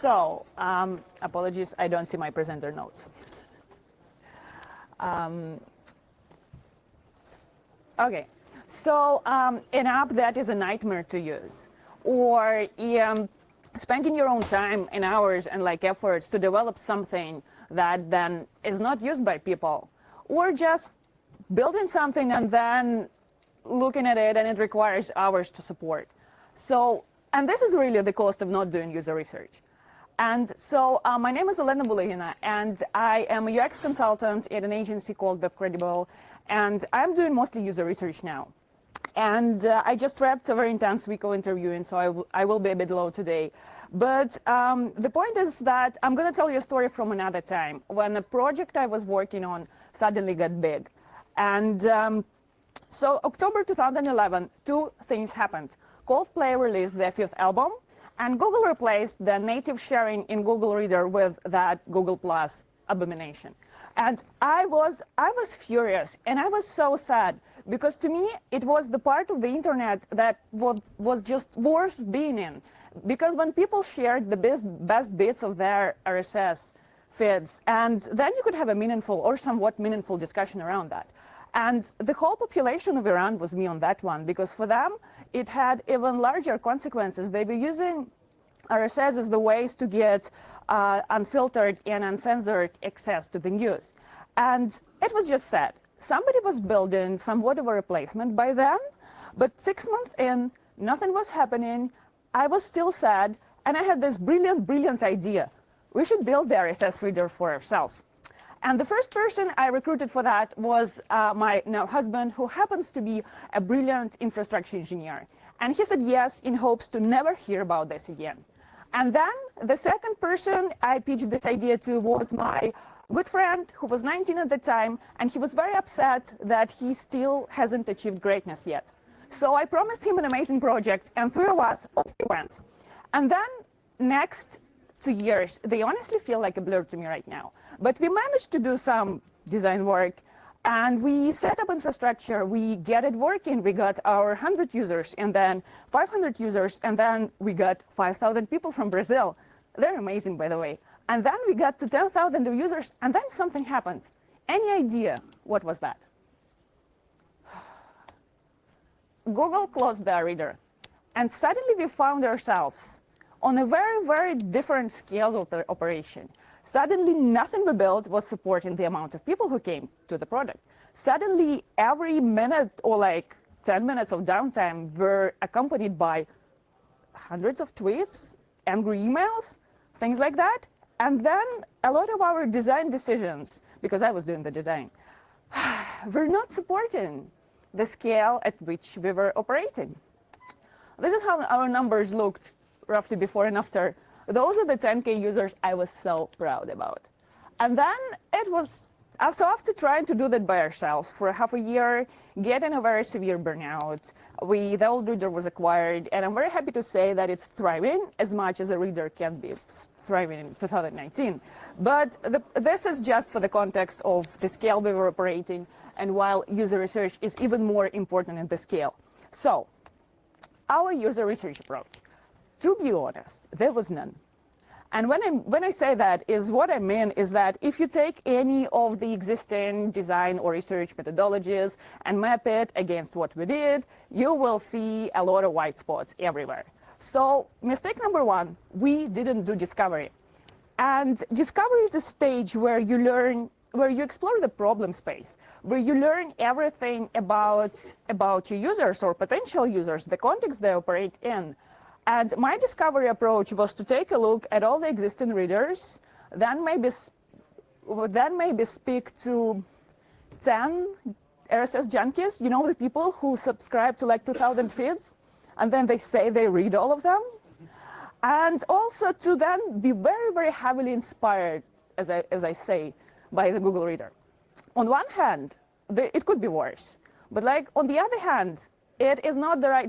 So, apologies, I don't see my presenter notes. Okay, so an app that is a nightmare to use, or spending your own time and hours and efforts to develop something that then is not used by people, or just building something and then looking at it and it requires hours to support. So, and this is really the cost of not doing user research. And so my name is Elena Bulihina, and I am a UX consultant at an agency called WebCredible, and I'm doing mostly user research now. And I just wrapped a very intense week of interviewing, so I will be a bit low today. But the point is that I'm going to tell you a story from another time, when a project I was working on suddenly got big. And so October 2011, two things happened. Coldplay released their fifth album, and Google replaced the native sharing in Google Reader with that Google Plus abomination. And I was furious, and I was so sad, because to me, it was the part of the internet that was just worth being in. Because when people shared the best bits of their RSS feeds, and then you could have a meaningful or somewhat meaningful discussion around that. And the whole population of Iran was me on that one, because for them, it had even larger consequences. They were using RSS as the ways to get unfiltered and uncensored access to the news. And it was just sad. Somebody was building somewhat of a replacement by then, but 6 months in, nothing was happening. I was still sad, and I had this brilliant idea. We should build the RSS reader for ourselves. And the first person I recruited for that was my now husband, who happens to be a brilliant infrastructure engineer. And he said yes in hopes to never hear about this again. And then the second person I pitched this idea to was my good friend, who was 19 at the time, and he was very upset that he still hasn't achieved greatness yet. So I promised him an amazing project, and three of us off we went. And then next 2 years, they honestly feel like a blur to me right now. But we managed to do some design work, and we set up infrastructure, we get it working, we got our 100 users, and then 500 users, and then we got 5,000 people from Brazil. They're amazing, by the way. And then we got to 10,000 users, and then something happened. Any idea what was that? Google closed their reader, and suddenly we found ourselves on a very different scale of operation. Suddenly, nothing we built was supporting the amount of people who came to the product. Suddenly, every minute or 10 minutes of downtime were accompanied by hundreds of tweets, angry emails, things like that. And then a lot of our design decisions, because I was doing the design, were not supporting the scale at which we were operating. This is how our numbers looked roughly before and after. Those are the 10K users I was so proud about. And then it was, so after trying to do that by ourselves for half a year, getting a very severe burnout, the old reader was acquired, and I'm very happy to say that it's thriving as much as a reader can be thriving in 2019. But this is just for the context of the scale we were operating, and while user research is even more important in the scale. So, our user research approach, to be honest, there was none. And when I say that, is what I mean is that if you take any of the existing design or research methodologies and map it against what we did, you will see a lot of white spots everywhere. So mistake number one, we didn't do discovery. And discovery is the stage where you learn, where you explore the problem space, where you learn everything about your users or potential users, the context they operate in. And my discovery approach was to take a look at all the existing readers, then maybe speak to 10 RSS junkies, you know, the people who subscribe to 2,000 feeds, and then they say they read all of them. And also to then be very heavily inspired, as I say, by the Google Reader. On one hand, it could be worse, but on the other hand, it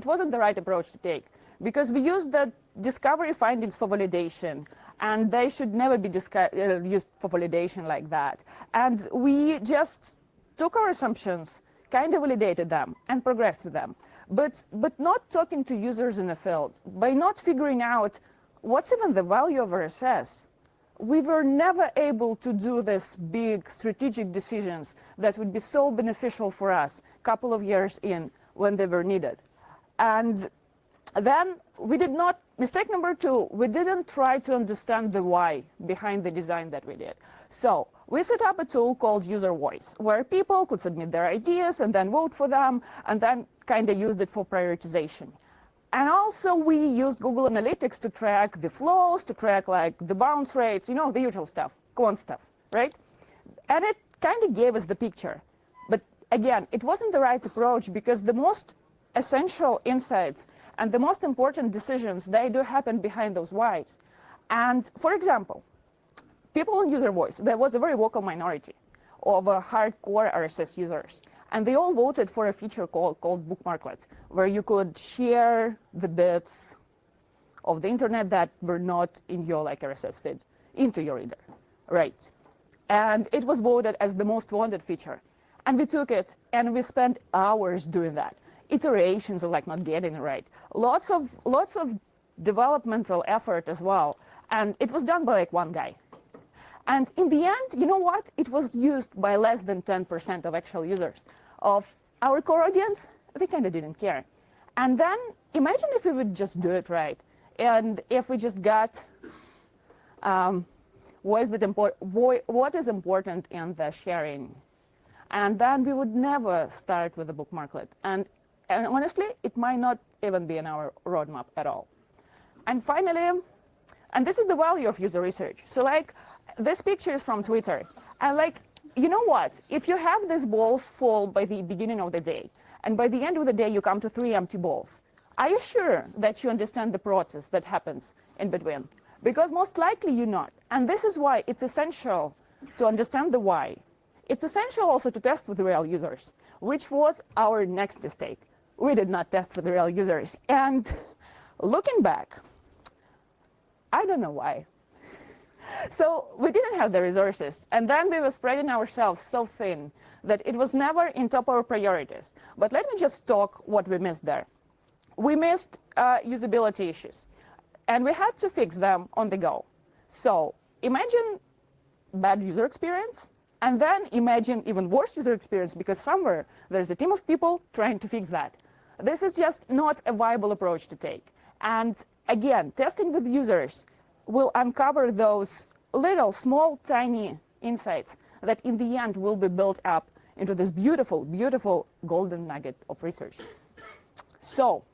wasn't the right approach to take. Because we use the discovery findings for validation, and they should never be used for validation like that. And we just took our assumptions, kind of validated them, and progressed with them. But not talking to users in the field, by not figuring out what's even the value of RSS? We were never able to do these big strategic decisions that would be so beneficial for us a couple of years in when they were needed. And then we did not, mistake number 2, we didn't try to understand the why behind the design that we did. So we set up a tool called User Voice, where people could submit their ideas and then vote for them, and then kind of used it for prioritization. And also we used Google Analytics to track the flows, to track like the bounce rates, you know, the usual stuff, quant stuff, right? And it kind of gave us the picture. But again, it wasn't the right approach, because the most essential insights and the most important decisions, they do happen behind those whys. And for example, people in User Voice, there was a very vocal minority of hardcore RSS users. And they all voted for a feature called bookmarklets, where you could share the bits of the internet that were not in your like RSS feed into your reader, right? And it was voted as the most wanted feature. And we took it and we spent hours doing that. Iterations of like not getting it right. Lots of developmental effort as well. And it was done by like one guy. And in the end, you know what? It was used by less than 10% of actual users. Of our core audience, they kind of didn't care. And then imagine if we would just do it right. And if we just got what is important in the sharing. And then we would never start with a bookmarklet. And honestly, it might not even be in our roadmap at all. And finally, and this is the value of user research. So like, this picture is from Twitter. And like, you know what? If you have these balls full by the beginning of the day, and by the end of the day you come to 3 empty balls, are you sure that you understand the process that happens in between? Because most likely you're not. And this is why it's essential to understand the why. It's essential also to test with real users, which was our next mistake. We did not test with real users. And looking back, I don't know why. So we didn't have the resources, and then we were spreading ourselves so thin that it was never in top of our priorities. But let me just talk what we missed there. We missed usability issues, and we had to fix them on the go. So imagine bad user experience, and then imagine even worse user experience, because somewhere there's a team of people trying to fix that. This is just not a viable approach to take. And again, testing with users will uncover those little, small, tiny insights that in the end will be built up into this beautiful, beautiful golden nugget of research. So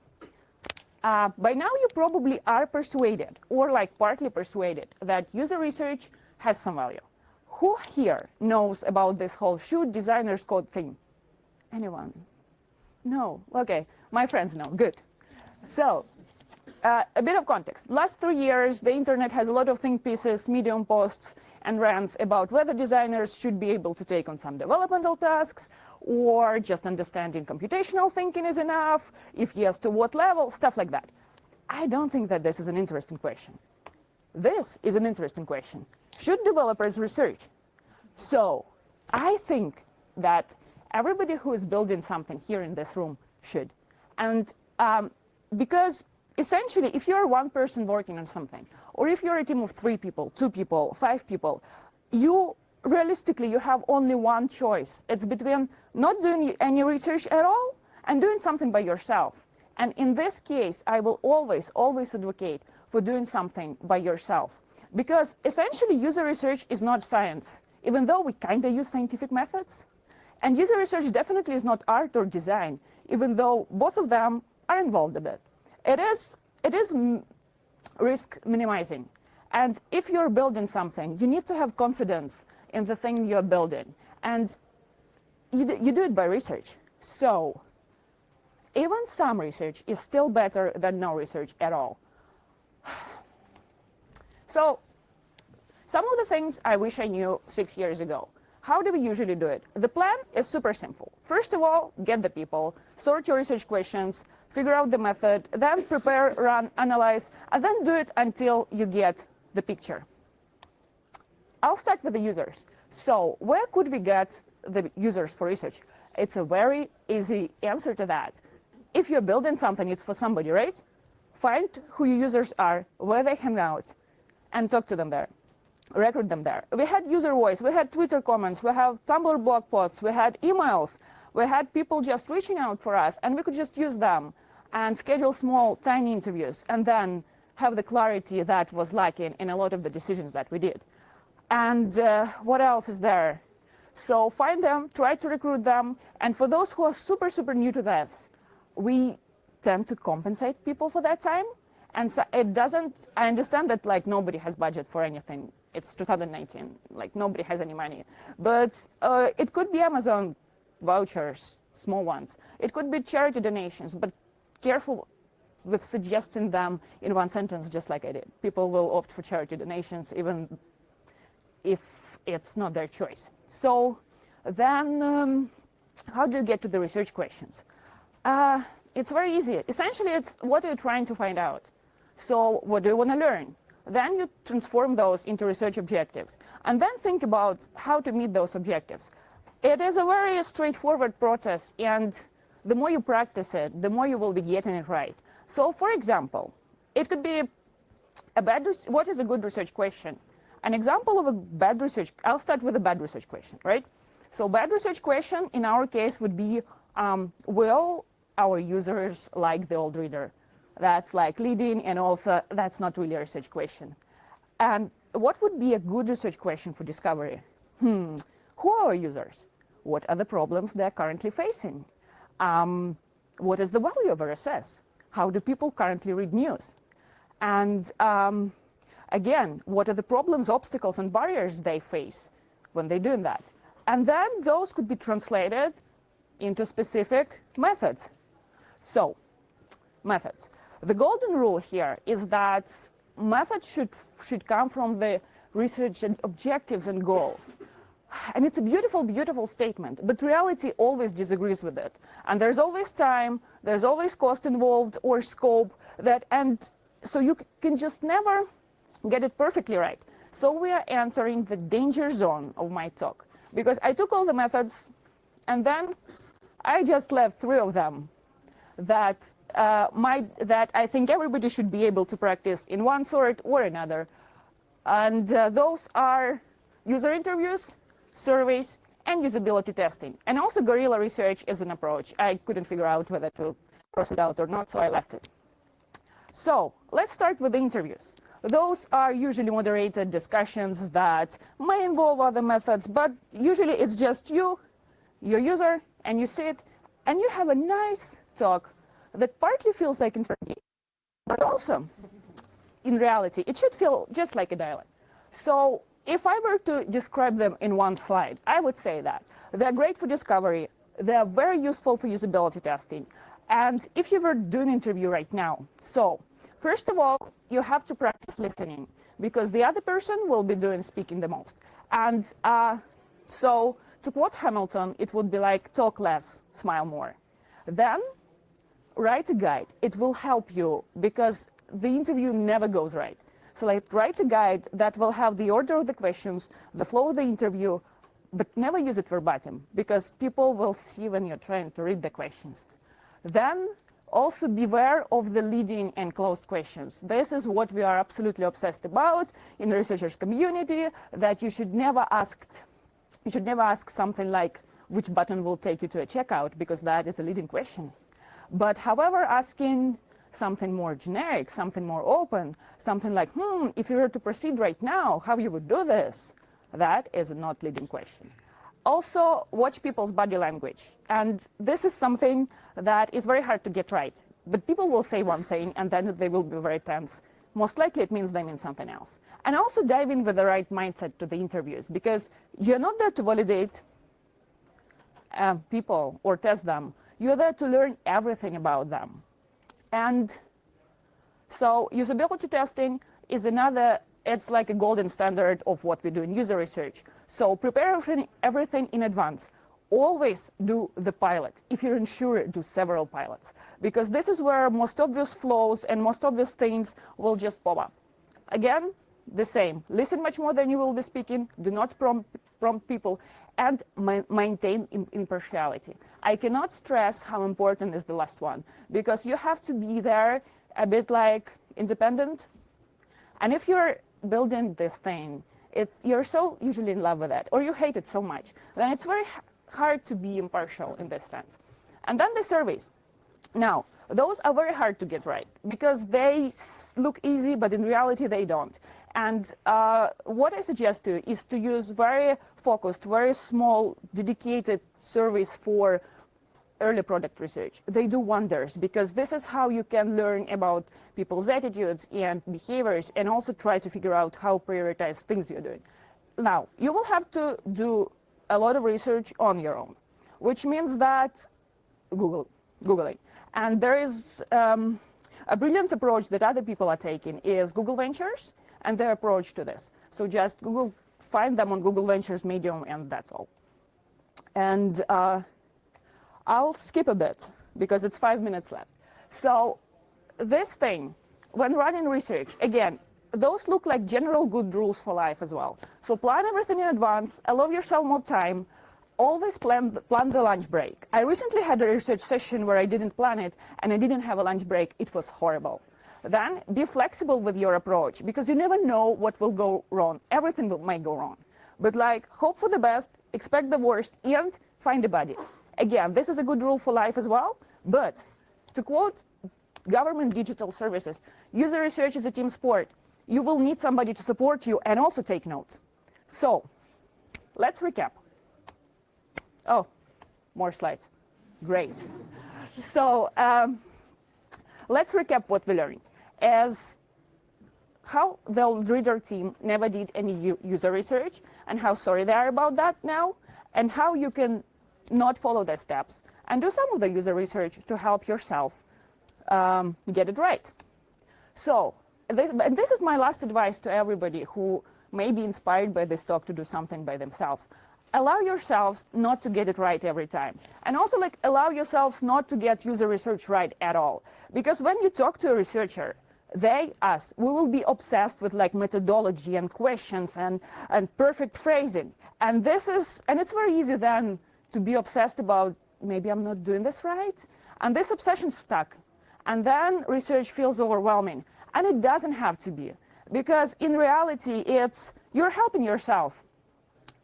by now you probably are persuaded, or like partly persuaded, that user research has some value. Who here knows about this whole should designers code thing? Anyone? No? Okay, my friends know, good. So a bit of context. Last 3 years, the internet has a lot of think pieces, Medium posts, and rants about whether designers should be able to take on some developmental tasks, or just understanding computational thinking is enough, if yes, to what level, stuff like that. I don't think that this is an interesting question. This is an interesting question. Should developers research? So I think that everybody who is building something here in this room should. And because essentially, if you're one person working on something, or if you're a team of 3 people, 2 people, 5 people, realistically, you have only one choice. It's between not doing any research at all and doing something by yourself. And in this case, I will always, always advocate for doing something by yourself. Because essentially, user research is not science, even though we kind of use scientific methods. And user research definitely is not art or design, even though both of them are involved a bit. It is risk minimizing. And if you're building something, you need to have confidence in the thing you're building. And you do it by research. So even some research is still better than no research at all. So some of the things I wish I knew 6 years ago. How do we usually do it? The plan is super simple. First of all, get the people, sort your research questions, figure out the method, then prepare, run, analyze, and then do it until you get the picture. I'll start with the users. So where could we get the users for research? It's a very easy answer to that. If you're building something, it's for somebody, right? find who your users are, where they hang out, and talk to them there, record them there. We had user voice, we had Twitter comments, we have Tumblr blog posts, we had emails, we had people just reaching out for us, and we could just use them and schedule small, tiny interviews, and then have the clarity that was lacking in a lot of the decisions that we did. And what else is there? So find them, try to recruit them, and for those who are super, super new to this, we tend to compensate people for that time. And so it doesn't, I understand that like nobody has budget for anything. It's 2019, like nobody has any money. But it could be Amazon vouchers, small ones. It could be charity donations, but careful with suggesting them in one sentence, just like I did. People will opt for charity donations even if it's not their choice. So then how do you get to the research questions? It's very easy. Essentially, it's what are you trying to find out? So what do you want to learn? Then you transform those into research objectives. And then think about how to meet those objectives. It is a very straightforward process, and the more you practice it, the more you will be getting it right. So for example, it could be what is a good research question? An example of a bad research, I'll start with a bad research question, right? So bad research question in our case would be, will our users like the old reader? That's like leading, and also that's not really a research question. And what would be a good research question for discovery? Who are our users? What are the problems they're currently facing? What is the value of RSS? How do people currently read news? And again, what are the problems, obstacles, and barriers they face when they're doing that? And then those could be translated into specific methods. So, methods. The golden rule here is that methods should come from the research objectives and goals. And it's a beautiful, beautiful statement, but reality always disagrees with it. And there's always time, there's always cost involved or scope, and so you can just never get it perfectly right. So we are entering the danger zone of my talk, because I took all the methods and then I just left 3 of them that I think everybody should be able to practice in one sort or another. And those are user interviews, surveys, and usability testing. And also guerrilla research is an approach. I couldn't figure out whether to cross it out or not, so I left it. So let's start with the interviews. Those are usually moderated discussions that may involve other methods, but usually it's just you, your user, and you sit, and you have a nice talk that partly feels like interview, but also, in reality, it should feel just like a dialogue. So if I were to describe them in one slide, I would say that they're great for discovery, they're very useful for usability testing, and if you were doing an interview right now, so first of all, you have to practice listening, because the other person will be doing speaking the most. And so to quote Hamilton, it would be like, talk less, smile more. Then write a guide. It will help you, because the interview never goes right. So like write a guide that will have the order of the questions, the flow of the interview, but never use it verbatim, because people will see when you're trying to read the questions. Then also beware of the leading and closed questions. This is what we are absolutely obsessed about in the researchers community, that you should never ask something like which button will take you to a checkout, because that is a leading question. But however, asking something more generic, something more open, something like, if you were to proceed right now, how you would do this? That is a not leading question. Also, watch people's body language. And this is something that is very hard to get right. But people will say one thing, and then they will be very tense. Most likely it means they mean something else. And also dive in with the right mindset to the interviews, because you're not there to validate people or test them. You're there to learn everything about them. And so usability testing is another, it's like a golden standard of what we do in user research. So prepare everything in advance. Always do the pilot. If you're unsure, do several pilots, because this is where most obvious flows and most obvious things will just pop up. Again, the same. Listen much more than you will be speaking. Do not prompt people, and maintain impartiality. I cannot stress how important is the last one, because you have to be there a bit like independent. And if you're building this thing, you're so usually in love with it, or you hate it so much, then it's very hard to be impartial in this sense. And then the surveys. Now, those are very hard to get right because they look easy, but in reality they don't. And what I suggest to you is to use very focused, very small, dedicated surveys for early product research. They do wonders because this is how you can learn about people's attitudes and behaviors and also try to figure out how to prioritize things you're doing. Now, you will have to do a lot of research on your own, which means that Googling. And there is a brilliant approach that other people are taking is Google Ventures and their approach to this. So just find them on Google Ventures Medium, and that's all. And I'll skip a bit because it's 5 minutes left. So this thing, when running research, again, those look like general good rules for life as well. So plan everything in advance, allow yourself more time, always plan the lunch break. I recently had a research session where I didn't plan it and I didn't have a lunch break. It was horrible. Then be flexible with your approach because you never know what will go wrong. Everything might go wrong. But hope for the best, expect the worst, and find a buddy. Again, this is a good rule for life as well, but to quote government digital services, user research is a team sport. You will need somebody to support you and also take notes. So let's recap. Oh, more slides. Great. So let's recap what we learned. As how the reader team never did any user research and how sorry they are about that now, and how you can not follow their steps and do some of the user research to help yourself get it right. So this is my last advice to everybody who may be inspired by this talk to do something by themselves. Allow yourselves not to get it right every time. And also allow yourselves not to get user research right at all. Because when you talk to a researcher, us, we will be obsessed with methodology and questions and perfect phrasing. And it's very easy then to be obsessed about maybe I'm not doing this right. And this obsession stuck. And then research feels overwhelming. And it doesn't have to be. Because in reality, you're helping yourself.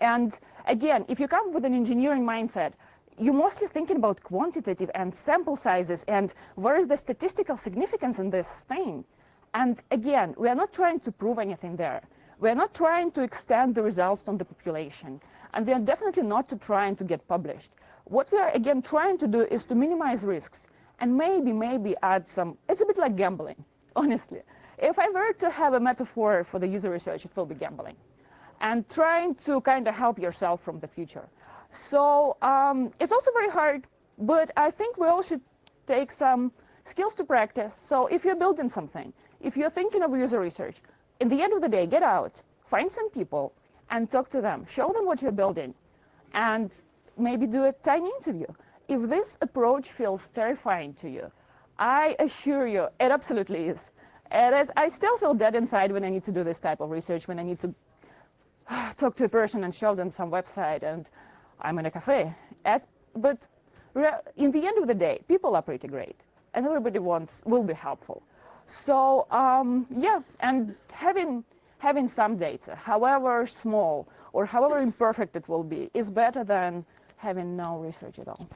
And again, if you come with an engineering mindset, you're mostly thinking about quantitative and sample sizes and where is the statistical significance in this thing. And again, we are not trying to prove anything there. We are not trying to extend the results on the population. And we are definitely not trying to get published. What we are, again, trying to do is to minimize risks and maybe add some, it's a bit like gambling, honestly. If I were to have a metaphor for the user research, it will be gambling. And trying to kind of help yourself from the future. So it's also very hard, but I think we all should take some skills to practice. So if you're building something, if you're thinking of user research, in the end of the day, get out, find some people, and talk to them. Show them what you're building, and maybe do a tiny interview. If this approach feels terrifying to you, I assure you, it absolutely is. I still feel dead inside when I need to do this type of research, when I need to talk to a person and show them some website, and I'm in a cafe. But in the end of the day, people are pretty great, and everybody will be helpful. So yeah, and having some data, however small or however imperfect it will be, is better than having no research at all.